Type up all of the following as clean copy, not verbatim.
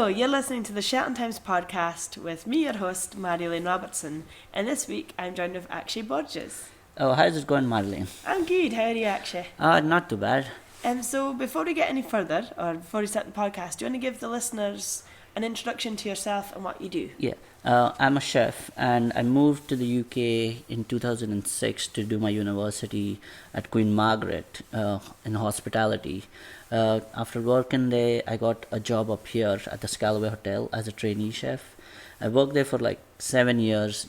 Hello, you're listening to the Shetland Times podcast with me, your host, Marjolein Robertson, and this week I'm joined with Akshay Borges. Oh, how's it going, Marjolein? I'm good, how are you, Akshay? Not too bad. So before we get any further, or before we start the podcast, do you want to give the listeners an introduction to yourself and what you do? Yeah, I'm a chef and I moved to the UK in 2006 to do my university at Queen Margaret in hospitality. After working there, I got a job up here at the Scalloway Hotel as a trainee chef. I worked there for like 7 years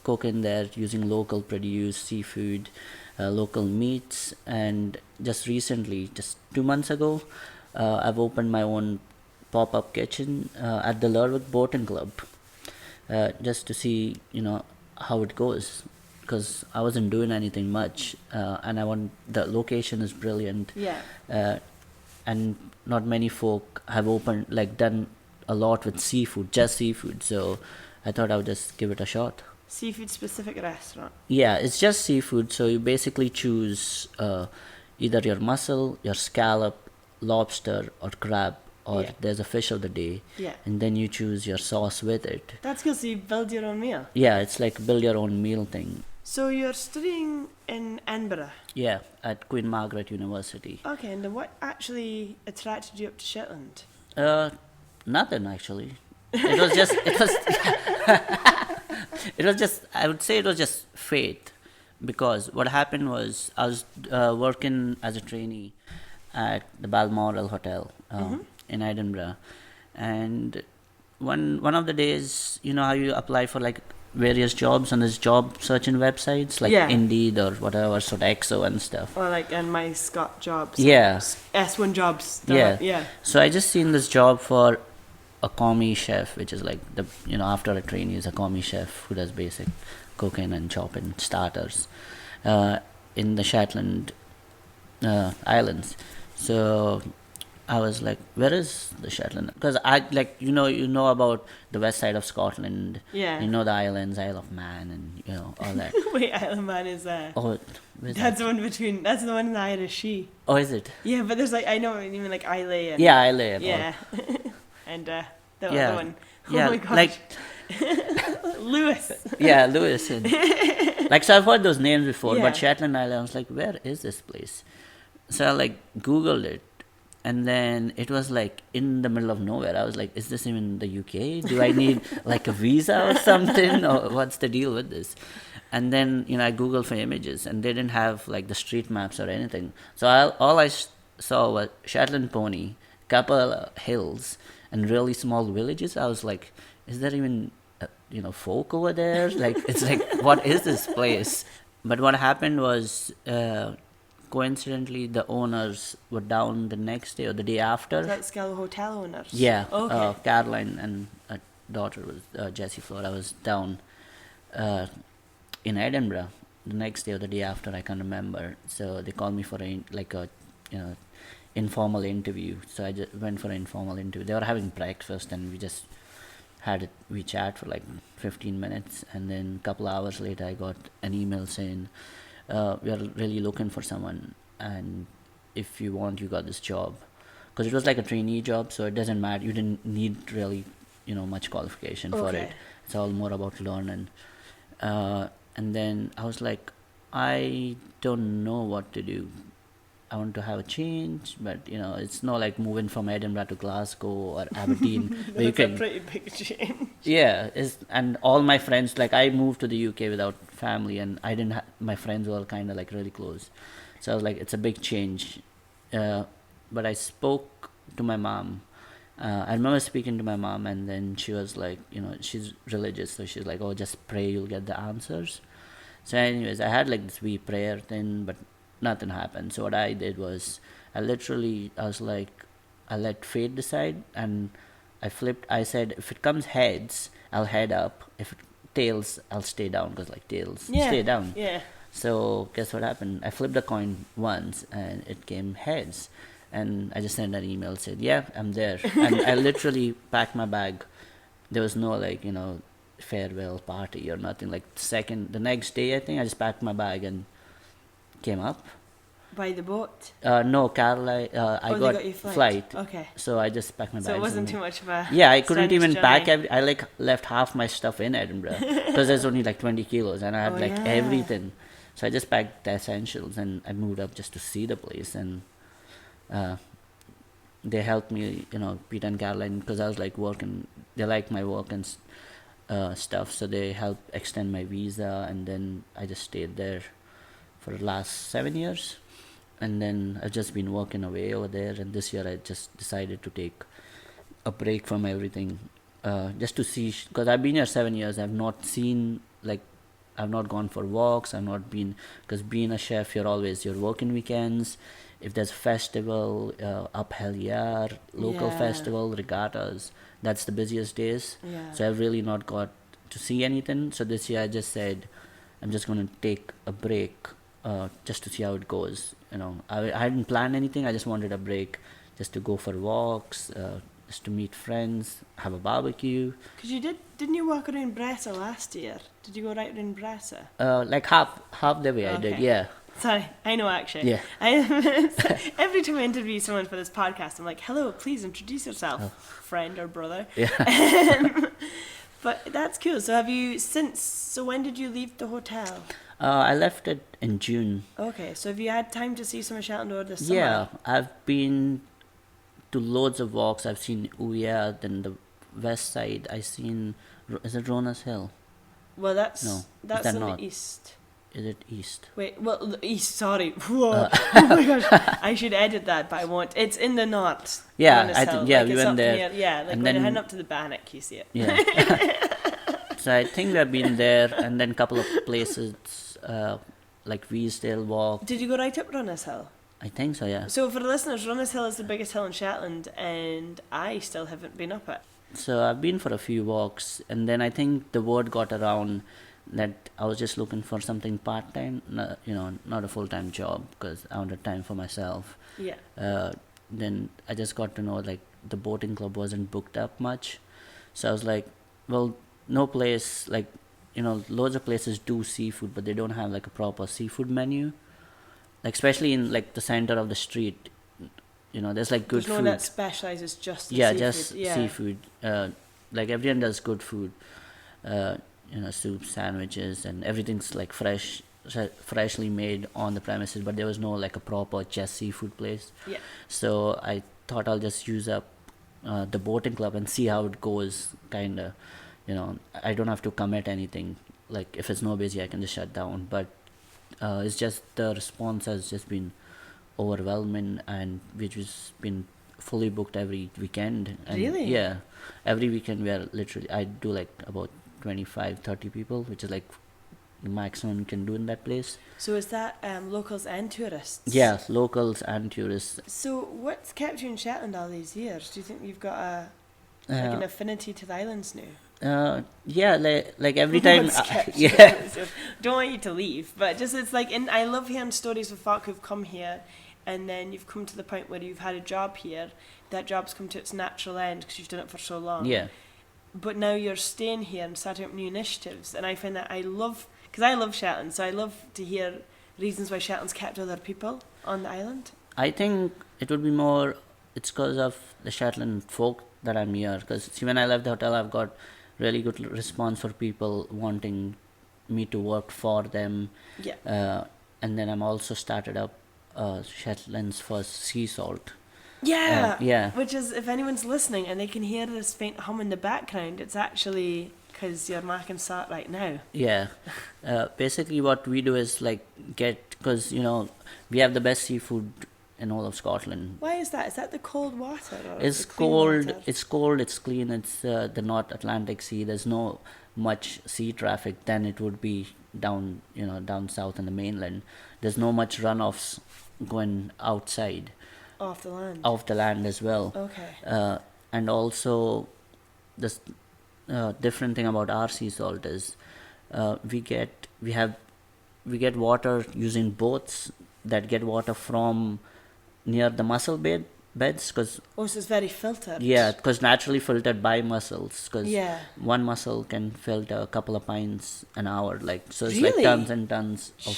cooking there, using local produce, seafood, local meats, and just recently, just 2 months ago, I've opened my own pop-up kitchen at the Lerwick Boating Club, just to see how it goes, because I wasn't doing anything much, and the location is brilliant. Yeah. And not many folk have done a lot with seafood, just seafood, so I thought I would just give it a shot. Seafood specific restaurant? Yeah, it's just seafood, so you basically choose either your mussel, your scallop, lobster or crab, or there's a fish of the day, and then you choose your sauce with it. That's good, so you build your own meal? Yeah, it's like build your own meal thing. So you're studying in Edinburgh? Yeah, at Queen Margaret University. Okay, and then what actually attracted you up to Shetland? Nothing actually. It was just, I would say it was just fate, because what happened was I was working as a trainee at the Balmoral Hotel in Edinburgh, and one of the days, you know how you apply for like various jobs on this job searching websites like Indeed or whatever, sort of EXO and stuff. Or like in my Scott jobs. Yeah. S1 jobs. Yeah. So I just seen this job for a commie chef, which is like after a trainee is a commie chef who does basic cooking and chopping starters in the Shetland Islands. So I was like, where is the Shetland? Because I you know about the west side of Scotland. Yeah. You know the islands, Isle of Man, and all that. Wait, Isle of Man is Oh, that's the one that's the one in the Irish Sea. Oh, is it? Yeah, but there's like, I know, you mean like Islay and... Yeah, Islay and yeah. And the other one. Oh my gosh. Like... Lewis. Yeah, Lewis. So I've heard those names before, Yeah. but Shetland Island, I was like, where is this place? So I Googled it, and then it was like in the middle of nowhere. I was like, is this even the UK? Do I need like a visa or something? Or what's the deal with this? And then, I Googled for images, and they didn't have like the street maps or anything. So all I saw was Shetland pony, couple hills, and really small villages. I was like, is there even folk over there? Like, it's like, what is this place? But what happened was, coincidentally, the owners were down the next day or the day after. Is that Scalloway Hotel owners? Yeah. Okay. Caroline and her daughter was Jessie Flora. was down in Edinburgh the next day or the day after. I can't remember. So they called me for a informal interview. So I just went for an informal interview. They were having breakfast, and we chat for like 15 minutes, and then a couple hours later I got an email saying, we are really looking for someone, and if you want, you got this job. Because it was like a trainee job, so it doesn't matter. You didn't need really much qualification for it. It's all more about learning. And then I was like, I don't know what to do. I want to have a change, but it's not like moving from Edinburgh to Glasgow or Aberdeen. where That's a pretty big change. Yeah, and all my friends, like I moved to the UK without family, and I didn't my friends were kind of like really close. So I was like, it's a big change. But I spoke to my mom. I remember speaking to my mom, and then she was like, she's religious, so she's like, oh, just pray, you'll get the answers. So anyways, I had like this wee prayer thing, but nothing happened. So what I did was, I was like, I let fate decide, and I said, if it comes heads, I'll head up. If it tails, I'll stay down, because like tails stay down. Yeah. So guess what happened? I flipped a coin once, and it came heads. And I just sent an email, said, yeah, I'm there. And I literally packed my bag. There was no farewell party or nothing. The next day, I think, I just packed my bag and came up. by the boat? No, Caroline. I They got got you flight. Okay. So I just packed my bags. So it wasn't and too much of a Yeah, I couldn't strenuous even pack. journey. I like left half my stuff in Edinburgh because there's only like 20 kilos, and I had Oh, like yeah. everything. So I just packed the essentials, and I moved up just to see the place, and they helped me, Peter and Caroline, because I was like working. They liked my work and stuff, so they helped extend my visa, and then I just stayed there for the last 7 years, and then I've just been working away over there. And this year I just decided to take a break from everything, just to see, because I've been here 7 years. I've not seen, like, I've not gone for walks. I've not been, because being a chef, you're working weekends. If there's a festival, up Heliar, local Yeah. festival, regattas, that's the busiest days. Yeah. So I've really not got to see anything. So this year I just said, I'm just going to take a break, just to see how it goes. I hadn't planned anything. I just wanted a break, just to go for walks, just to meet friends, have a barbecue. Because didn't you walk around Bressa last year? Did you go right around Bressa? Like half the way I did, Okay. yeah. Sorry, I know Akshay. Yeah. Every time I interview someone for this podcast, I'm like, hello, please introduce yourself, friend or brother. Yeah. But that's cool. So when did you leave the hotel? I left it in June. Okay, so have you had time to see some of Shetland over this summer? Yeah, I've been to loads of walks. I've seen Ouya, then the west side. Is it Ronas Hill? Well, that's No, is that's that on north? the east. Is it east? Wait, well, the east, sorry. Whoa. Oh my gosh, I should edit that, but I won't. It's in the north. Yeah, Ronas I Hill. think, yeah, like we it's went up there. Near, yeah, like and when you're then- heading up to the Bannock, you see it. Yeah. So I think we've been there, and then a couple of places, like Weesdale Walk. Did you go right up Runners Hill? I think so, yeah. So for the listeners, Runners Hill is the biggest hill in Shetland, and I still haven't been up it. So I've been for a few walks, and then I think the word got around that I was just looking for something part-time, not a full-time job, because I wanted time for myself. Yeah. Then I just got to know, like, the boating club wasn't booked up much. So I was like, well, no place, like, loads of places do seafood, but they don't have, like, a proper seafood menu. Like, especially in, like, the center of the street, there's, like, good There's no food. one that specialises just in Yeah, seafood. just seafood. Like, everyone does good food. Soup, sandwiches, and everything's like freshly made on the premises, but there was no like a proper just seafood place. Yeah. So I thought I'll just use up the boating club and see how it goes. Kind of, I don't have to commit anything. Like, if it's no busy, I can just shut down. But it's just the response has just been overwhelming, and which has been fully booked every weekend. And Really? Yeah, every weekend I do like about 25-30 people, which is like the maximum you can do in that place. So is that locals and tourists? Yeah, locals and tourists. So what's kept you in Shetland all these years? Do you think you've got an affinity to the islands now? Yeah, like every time. What's kept you? Don't want you to leave, but just it's like, I love hearing stories of folk who've come here, and then you've come to the point where you've had a job here. That job's come to its natural end because you've done it for so long. Yeah. But now you're staying here and starting up new initiatives, and I find that because I love Shetland, so I love to hear reasons why Shetland's kept other people on the island. I think it would be more, it's because of the Shetland folk that I'm here. Because see, when I left the hotel, I've got really good response for people wanting me to work for them. Yeah. And then I'm also started up Shetland's first sea salt. Yeah. Yeah. Which is, if anyone's listening and they can hear this faint hum in the background, it's actually because you're making salt right now. Yeah. Basically what we do is like because we have the best seafood in all of Scotland. Why is that? Is that the cold water? Or It's the clean cold, water? it's cold, it's clean, it's the North Atlantic Sea. There's no much sea traffic than it would be down south in the mainland. There's no much runoffs going outside. Off the land. Off the land as well. Okay. And also, this different thing about our sea salt is we get water using boats that get water from near the mussel beds, because So it's very filtered. because naturally filtered by mussels, because Yeah. one mussel can filter a couple of pints an hour, so it's Really? like tons and tons of.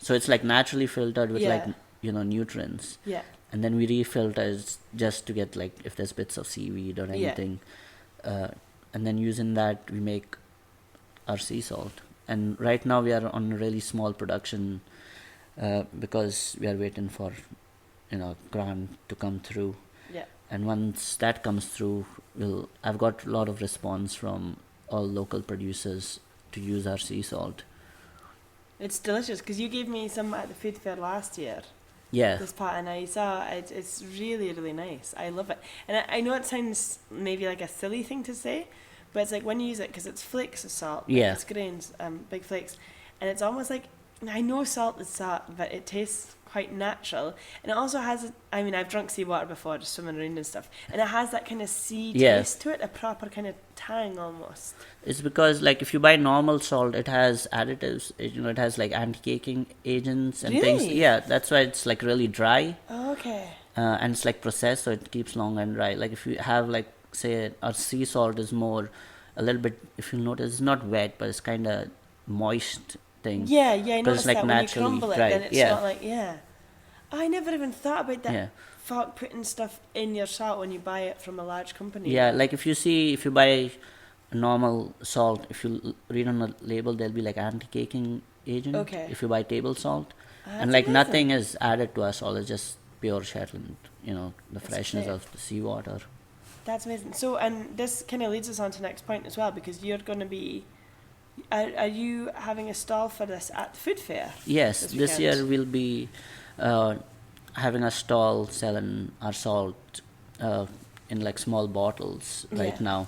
So it's like naturally filtered with Yeah. like nutrients. Yeah. And then we refilter just to get like if there's bits of seaweed or anything. And then using that we make our sea salt. And right now we are on a really small production because we are waiting for grant to come through. Yeah. And once that comes through, I've got a lot of response from all local producers to use our sea salt. It's delicious because you gave me some at the food fair last year. Yeah. This pot, and I saw it. It's really, really nice. I love it. And I know it sounds maybe like a silly thing to say, but it's like when you use it, because it's flakes of salt. Yeah. It's grains, big flakes. And it's almost like, I know salt is salt, but it tastes quite natural. And it also has, I've drunk seawater before, just swimming around and stuff. And it has that kind of sea taste to it, a proper kind of tang almost. It's because like if you buy normal salt, it has additives. It has like anti-caking agents and things. Yeah, that's why it's like really dry. Oh, okay. And it's like processed, so it keeps long and dry. Like if you have like say our sea salt is more a little bit. If you notice, it's not wet, but it's kind of moist thing. Yeah, I noticed like that when you crumble it, then it's not like I never even thought about that. Yeah. Fuck, putting stuff in your salt when you buy it from a large company. Yeah, like if you buy normal salt, if you read on the label, there'll be like anti-caking agent. Okay. If you buy table salt, and like nothing is added to our salt, it's just pure Shetland. The That's freshness great. of the seawater. That's amazing. So, and this kind of leads us on to the next point as well, because you're going to be. Are you having a stall for this at the food fair? Yes, this year weekend? we'll be having a stall selling our salt in like small bottles right now,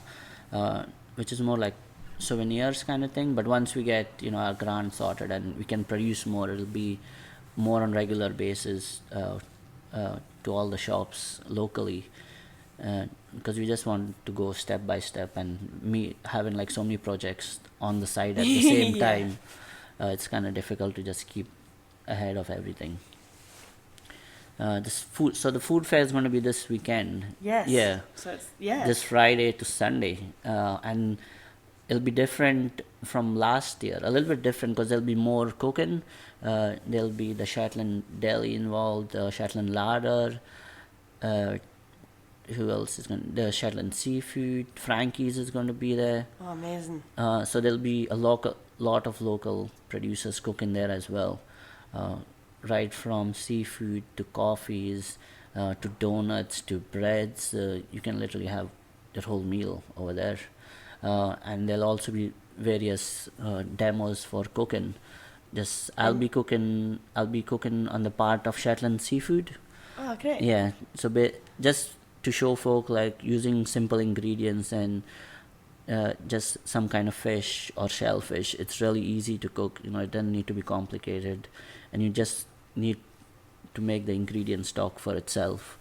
which is more like souvenirs kind of thing. But once we get our grant sorted and we can produce more, it'll be more on regular basis to all the shops locally. Because we just want to go step by step, and me having like so many projects on the side at the same time, it's kind of difficult to just keep ahead of everything. So the food fair is going to be this weekend. Yes. Yeah. So it's This Friday to Sunday, and it'll be different from last year. A little bit different because there'll be more cooking. There'll be the Shetland deli involved, the Shetland larder. Who else is going? The Shetland seafood. Frankie's is going to be there. Oh, amazing. So there'll be a lot of local producers cooking there as well. Right from seafood to coffees, to donuts to breads. You can literally have your whole meal over there. And there'll also be various demos for cooking. I'll be cooking on the part of Shetland seafood. Oh, great. Yeah. So just to show folk like using simple ingredients and just some kind of fish or shellfish. It's really easy to cook. It doesn't need to be complicated, and you just need to make the ingredient stock for itself.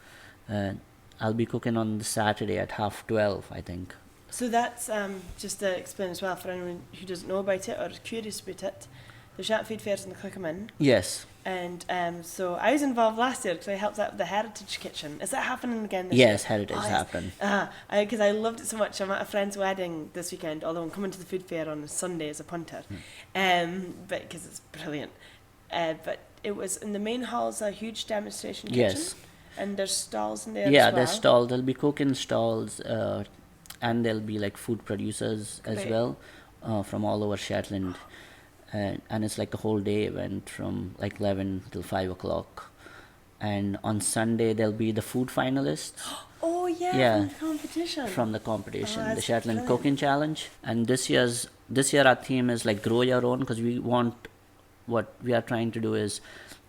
I'll be cooking on the Saturday at 12:30, I think. So that's just to explain as well for anyone who doesn't know about it or is curious about it. The Shetland Food Fair's in the Clickerman. Yes. And so I was involved last year because I helped out with the Heritage Kitchen. Is that happening again this Yes, year? Heritage happened. Because I loved it so much. I'm at a friend's wedding this weekend, although I'm coming to the food fair on a Sunday as a punter. But because it's brilliant. But it was in the main hall's a huge demonstration kitchen. Yes. And there's stalls in there as Yeah, well. there's stalls. There'll be cooking stalls, and there'll be like food producers as Great. well, from all over Shetland. And it's like a whole day event from like 11 till 5 o'clock. And on Sunday there'll be the food finalists. Oh yeah, from the competition. From the competition, the that's Shetland brilliant. Cooking Challenge. And this year our theme is like grow your own, because what we are trying to do is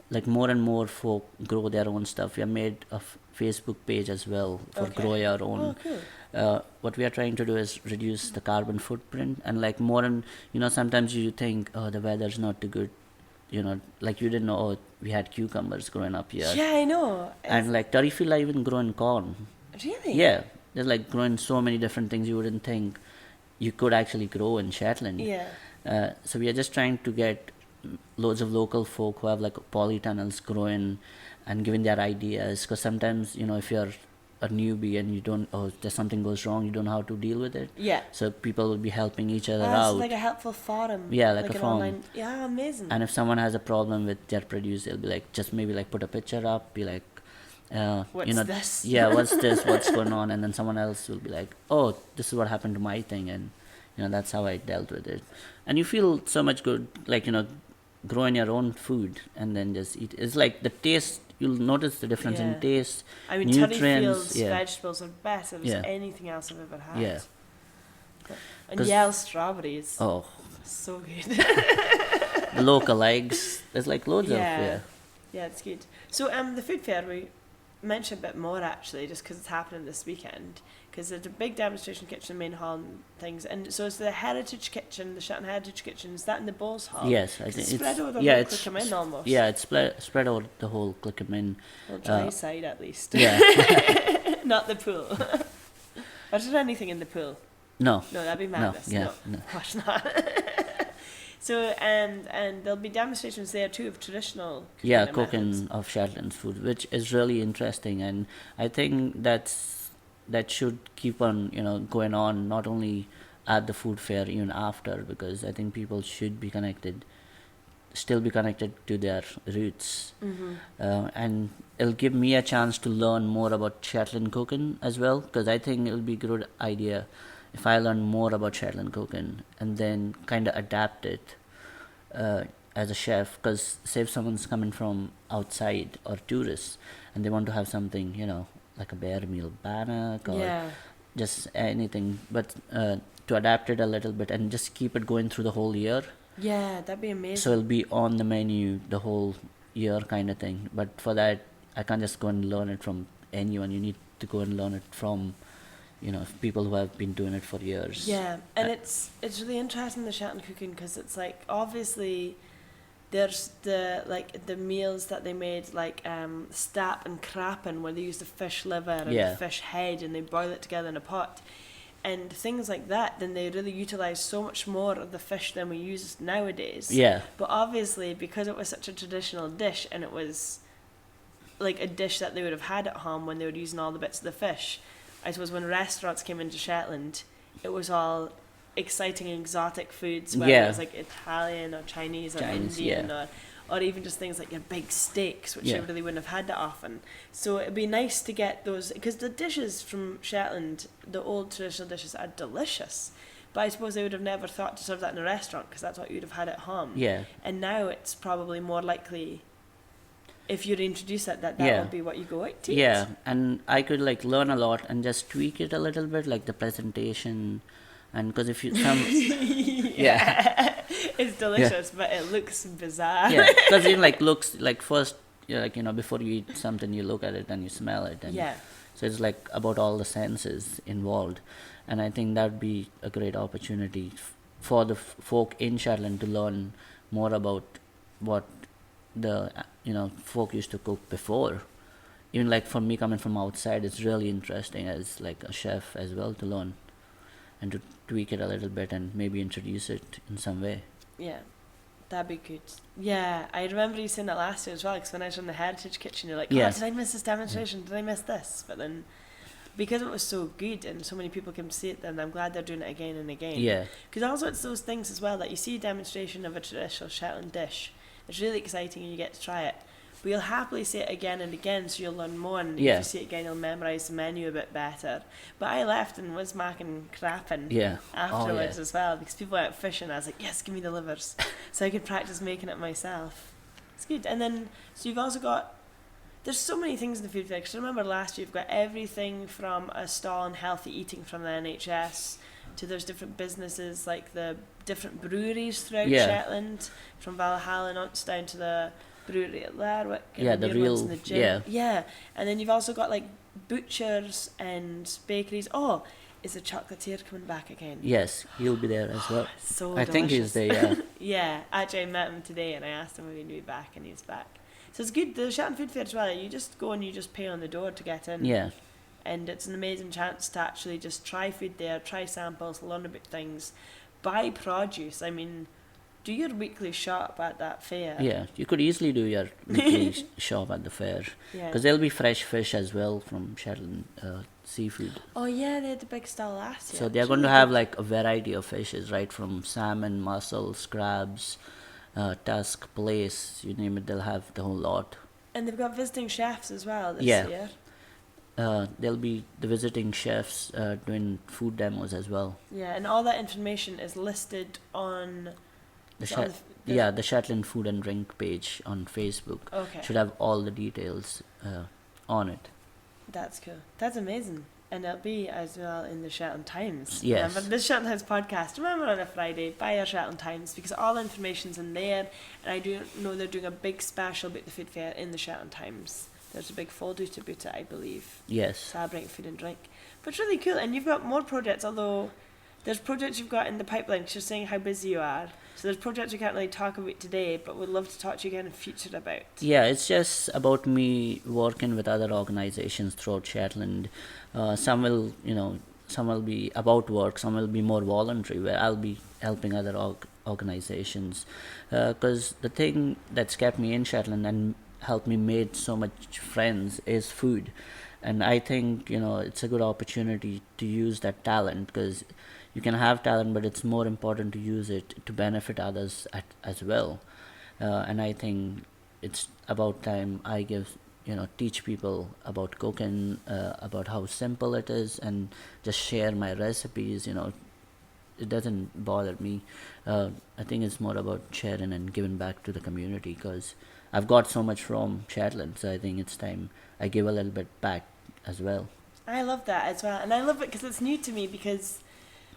like more and more folk grow their own stuff. We have made a Facebook page as well for grow your own. Oh, cool. What we are trying to do is reduce the carbon footprint, and like more and sometimes you think, oh, the weather's not too good, like you didn't know, oh, we had cucumbers growing up here. Yeah, I know. And like Tarifila even growing corn. Really? Yeah, there's like growing so many different things you wouldn't think you could actually grow in Shetland. Yeah. So we are just trying to get loads of local folk who have like polytunnels growing and giving their ideas, because sometimes if you're a newbie and you don't, or there's something goes wrong, you don't know how to deal with it. Yeah. So people will be helping each other It's out. like a helpful forum. Yeah, like a an forum. online. Yeah, amazing. And if someone has a problem with their produce, they'll be like, just maybe like put a picture up, be like, What's this? Yeah, what's this? What's going on? And then someone else will be like, oh, this is what happened to my thing, and that's how I dealt with it. And you feel so much good, like growing your own food and then just eat. It's like the taste. You'll notice the difference in taste. I mean, nutrients. Terryfield's vegetables are better than anything else I've ever had. Yeah. And Yale strawberries. Oh, so good. the local eggs. There's like loads of Yeah, it's good. So the food fair, we mention a bit more actually, just because it's happening this weekend. Because there's a big demonstration kitchen, main hall, and things. And so it's the Heritage Kitchen, the Shetland Heritage Kitchen. Is that in the Bowls Hall? Yes, I think it's spread over the whole Clickham almost. Yeah, it's spread over the whole Clickham. Well, dry side at least. Yeah. Not the pool. Or is there anything in the pool? No. No, that'd be madness. No. Of course not. So and there'll be demonstrations there too of traditional cooking of Shetland food, which is really interesting, and I think that should keep on going on, not only at the food fair, even after, because I think people should be still be connected to their roots. And it'll give me a chance to learn more about Shetland cooking as well, because I think it'll be a good idea if I learn more about Shetland cooking and then kind of adapt it as a chef, because say if someone's coming from outside or tourists and they want to have something, like a bare meal bannock or just anything, but to adapt it a little bit and just keep it going through the whole year. Yeah, that'd be amazing. So it'll be on the menu the whole year kind of thing. But for that, I can't just go and learn it from anyone. You need to go and learn it from people who have been doing it for years. Yeah, and it's really interesting, the Shetland cooking, because it's like obviously there's the meals that they made, like stap and crappen, where they use the fish liver and the fish head and they boil it together in a pot and things like that. Then they really utilize so much more of the fish than we use nowadays. Yeah. But obviously, because it was such a traditional dish and it was like a dish that they would have had at home when they were using all the bits of the fish, I suppose when restaurants came into Shetland, it was all exciting exotic foods, whether it was like Italian or Chinese or Indian or even just things like your big steaks, which they really wouldn't have had that often. So it'd be nice to get those, because the dishes from Shetland, the old traditional dishes, are delicious. But I suppose they would have never thought to serve that in a restaurant, because that's what you'd have had at home. Yeah. And now it's probably more likely, if you'd introduce that would be what you go out to eat. Yeah, and I could learn a lot and just tweak it a little bit, like the presentation, and because if you it's delicious, but it looks bizarre. Yeah, because it looks like first, before you eat something, you look at it and you smell it, and so it's like about all the senses involved, and I think that would be a great opportunity for the folk in Shetland to learn more about what the folk used to cook before. Even like for me coming from outside, it's really interesting as like a chef as well to learn and to tweak it a little bit and maybe introduce it in some way. Yeah, that'd be good. Yeah, I remember you saying that last year as well, because when I was in the Heritage Kitchen, you're like, did I miss this demonstration? Did I miss this? But then, because it was so good and so many people came to see it, then I'm glad they're doing it again and again. Yeah. Because also it's those things as well, that you see a demonstration of a traditional Shetland dish, it's really exciting and you get to try it. But you'll happily see it again and again, so you'll learn more, and if you see it again, you'll memorise the menu a bit better. But I left and was making crapping afterwards as well, because people went fishing. I was like, yes, give me the livers, so I could practice making it myself. It's good. And then, so you've also got, there's so many things in the food fair, because I remember last year you've got everything from a stall on healthy eating from the NHS, to there's different businesses, like the different breweries throughout Shetland, from Valhalla down to the brewery at Lerwick, and the real ones in the gym. And then you've also got like butchers and bakeries. Oh, is the chocolatier coming back again? Yes, he'll be there as well. So I think he's there. Yeah, actually I met him today and I asked him if he'd be back, and he's back. So it's good. The Shetland Food Fair as well, you just go and you just pay on the door to get in. Yeah. And it's an amazing chance to actually just try food there, try samples, learn about things, buy produce. I mean, do your weekly shop at that fair. Yeah, you could easily do your weekly shop at the fair Yeah. because there'll be fresh fish as well from Shetland seafood. Oh yeah, they had the big stall last year. So they're going to have like a variety of fishes, right? From salmon, mussels, crabs, tusk, plaice, you name it, they'll have the whole lot. And they've got visiting chefs as well this Yeah. year. There'll be the visiting chefs doing food demos as well. Yeah, and all that information is listed on The is it on Shet- the- yeah, the Shetland Food and Drink page on Facebook Okay. should have all the details on it. That's cool. That's amazing. And it'll be as well in the Shetland Times. Yes. Remember, this Shetland Times podcast, remember on a Friday, buy your Shetland Times because all the information's in there. And I do know they're doing a big special about the food fair in the Shetland Times. There's a big folder to boot it, I believe. Yes. Celebrating food and drink. But it's really cool. And you've got more projects, although there's projects you've got in the pipeline because you're saying how busy you are. So there's projects we can't really talk about today, but we'd love to talk to you again in future about. Yeah, it's just about me working with other organizations throughout Shetland. Some will be about work, some will be more voluntary, where I'll be helping other organizations. Because the thing that's kept me in Shetland and helped me make so much friends is food. And I think, it's a good opportunity to use that talent because you can have talent, but it's more important to use it to benefit others as well. And I think it's about time I teach people about cooking, about how simple it is, and just share my recipes. It doesn't bother me. I think it's more about sharing and giving back to the community because I've got so much from Shetland, so I think it's time I give a little bit back as well. I love that as well. And I love it because it's new to me because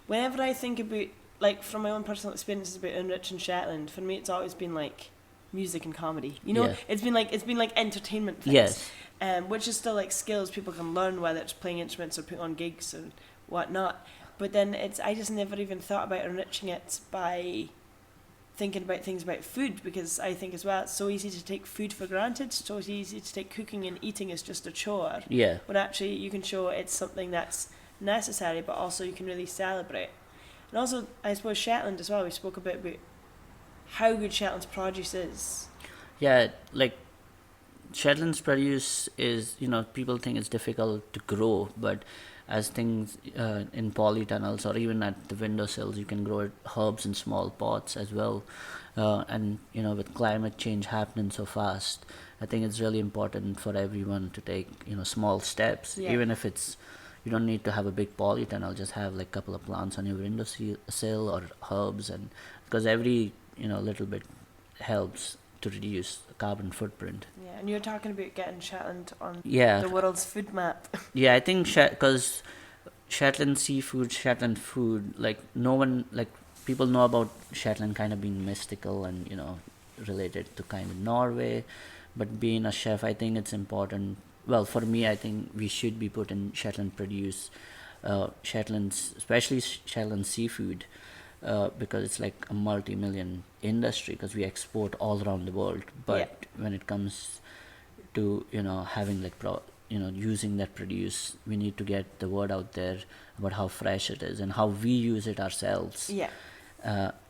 whenever I think about, like, from my own personal experiences about enriching Shetland, for me it's always been like music and comedy. Yeah. It's been like entertainment things. Yes. Which is still like skills people can learn, whether it's playing instruments or putting on gigs and whatnot. But then I just never even thought about enriching it by thinking about things about food, because I think as well it's so easy to take food for granted, so easy to take cooking and eating as just a chore. Yeah. When actually you can show it's something that's necessary, but also you can really celebrate. And also, I suppose Shetland as well, we spoke about how good Shetland's produce is. Yeah, like Shetland's produce is, people think it's difficult to grow, but as things in polytunnels or even at the windowsills, you can grow herbs in small pots as well. And, with climate change happening so fast, I think it's really important for everyone to take, small steps, Yeah. even if you don't need to have a big polytunnel, just have like a couple of plants on your windowsill or herbs, and because every, little bit helps to reduce the carbon footprint. Yeah, and you're talking about getting Shetland on Yeah. the world's food map. Yeah, I think because Shetland seafood, Shetland food, like no one, like people know about Shetland kind of being mystical and, related to kind of Norway, but being a chef, I think it's important. Well, for me, I think we should be putting Shetland produce, especially Shetland seafood, because it's like a multi-million industry because we export all around the world. But when it comes to, having like, using that produce, we need to get the word out there about how fresh it is and how we use it ourselves. Yeah.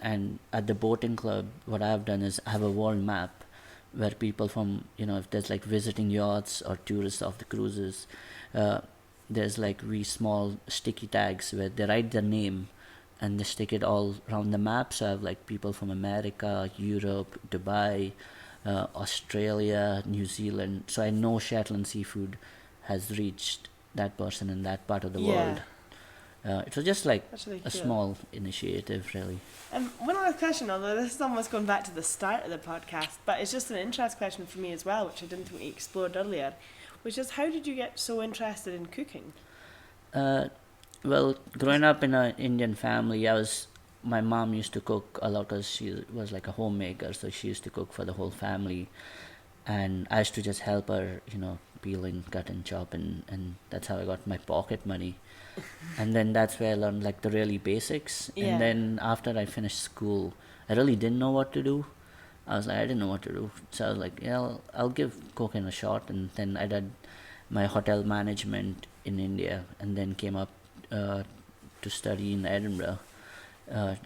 And at the boating club, what I've done is I have a world map where people from, if there's like visiting yachts or tourists off the cruises, there's like small sticky tags where they write their name and they stick it all around the map. So I have like people from America, Europe, Dubai, Australia, New Zealand. So I know Shetland seafood has reached that person in that part of the world. It was just like That's really a cool. small initiative, really. One other question, although this is almost going back to the start of the podcast, but it's just an interest question for me as well, which I didn't think we explored earlier, which is how did you get so interested in cooking? Well, growing up in an Indian family, my mom used to cook a lot because she was like a homemaker, so she used to cook for the whole family, and I used to just help her, peeling, cutting, chopping, and that's how I got my pocket money. And then that's where I learned like the really basics. Yeah. And then after I finished school, I really didn't know what to do. I didn't know what to do. So I was like, yeah, I'll give cooking a shot. And then I did my hotel management in India and then came up to study in Edinburgh.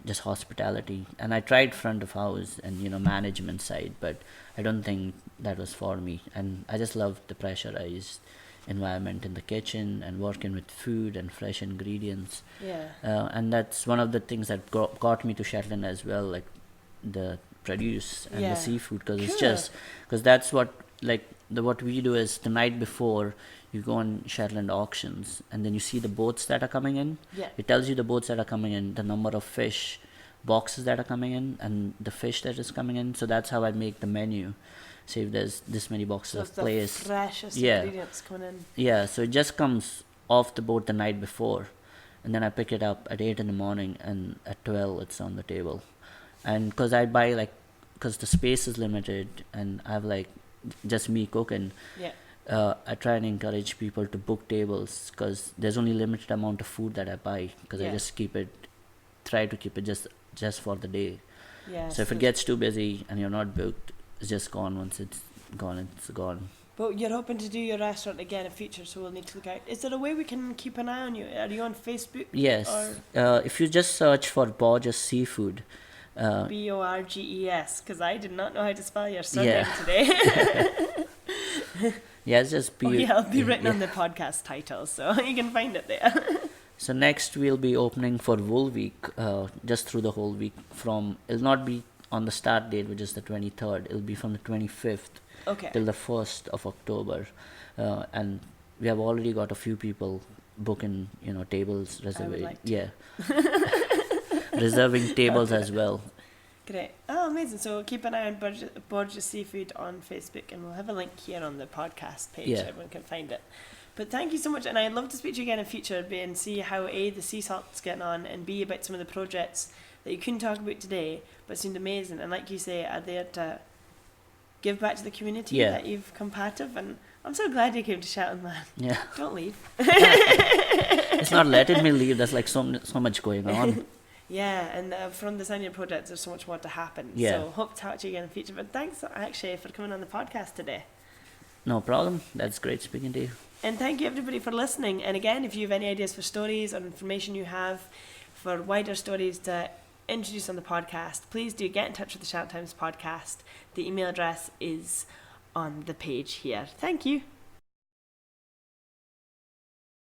just hospitality. And I tried front of house and management side, but I don't think that was for me. And I just loved the pressurized environment in the kitchen and working with food and fresh ingredients. Yeah. And that's one of the things that got me to Shetland as well, like the produce and Yeah. the seafood, because it's Cool. just because that's what what we do is the night before you go on Shetland auctions and then you see the boats that are coming in. Yeah. It tells you the boats that are coming in, the number of fish boxes that are coming in, and the fish that is coming in. So that's how I make the menu. Say if there's this many boxes So of it's the place. freshest Yeah. ingredients coming in. Yeah, so it just comes off the boat the night before, and then I pick it up at 8 in the morning, and at 12 it's on the table. And because I buy because the space is limited, and I have just me cooking, Yeah. I try and encourage people to book tables because there's only limited amount of food that I buy because I Yeah. just try to keep it just for the day. Yeah. So if it gets too busy and you're not booked, it's just gone. Once it's gone, it's gone. But you're hoping to do your restaurant again in future, so we'll need to look out. Is there a way we can keep an eye on you? Are you on Facebook? Yes. If you just search for Borges Seafood. Borges, because I did not know how to spell your surname Yeah. today. Yeah, it's just It'll be written on the podcast title, so you can find it there. So next we'll be opening for Wool Week, just through the whole week. It'll not be on the start date, which is the 23rd. It'll be from the 25th Okay. till the 1st of October, and we have already got a few people booking, tables, like to. yeah, reserving tables as well. Great. Oh, amazing. So keep an eye on Borges Seafood on Facebook, and we'll have a link here on the podcast page so Yeah. everyone can find it. But thank you so much, and I'd love to speak to you again in future, B, and see how A, the sea salt's getting on, and B, about some of the projects that you couldn't talk about today, but seemed amazing, and like you say, are there to give back to the community Yeah. that you've comparative, and I'm so glad you came to Shetland, man. Yeah, Don't leave. it's not letting me leave. There's so much going on. Yeah, and from the sound of your projects, there's so much more to happen. Yeah. So hope to talk to you again in the future. But thanks, Akshay, for coming on the podcast today. No problem. That's great speaking to you. And thank you, everybody, for listening. And again, if you have any ideas for stories or information you have for wider stories to introduce on the podcast, please do get in touch with the Shetland Times podcast. The email address is on the page here. Thank you.